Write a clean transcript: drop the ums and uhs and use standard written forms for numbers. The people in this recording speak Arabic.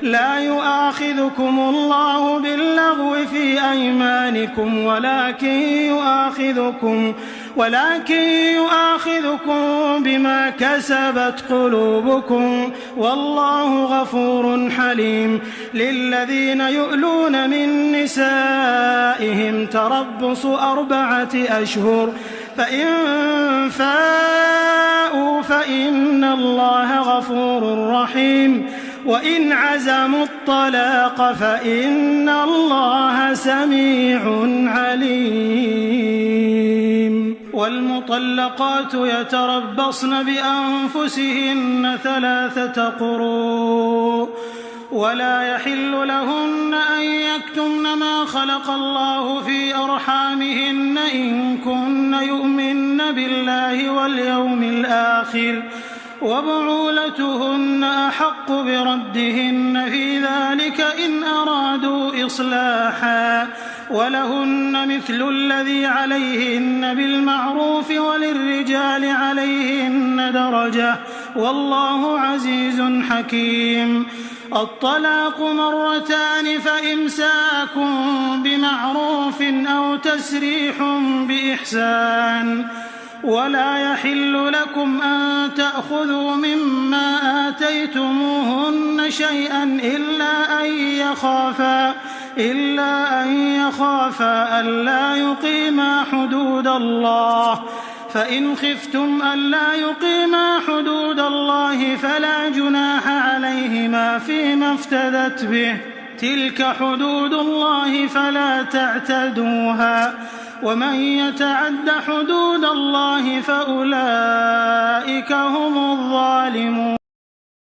لا يؤاخذكم الله باللغو في أيمانكم ولكن يؤاخذكم بما كسبت قلوبكم والله غفور حليم. للذين يؤلون من نسائهم تربص 4 أشهر فإن فاءوا فإن الله غفور رحيم وإن عزموا الطلاق فإن الله سميع عليم. والمطلقات يتربصن بأنفسهن 3 قروء ولا يحل لهن أن يكتمن ما خلق الله في أرحامهن إن كن يؤمن بالله واليوم الآخر وبعولتهن أحق بردهن في ذلك إن أرادوا إصلاحا ولهن مثل الذي عليهن بالمعروف وللرجال عليهن درجة والله عزيز حكيم. الطلاق 2 فإمساك بمعروف أو تسريح بإحسان ولا يحل لكم أن تأخذوا مما آتيتموهن شيئا إلا أن يخافا ألا يقيما حدود الله فإن خفتم ألا يقيما حدود الله فلا جناح عليهما فيما افتدت به تلك حدود الله فلا تعتدوها ومن يتعد حدود الله فأولئك هم الظالمون.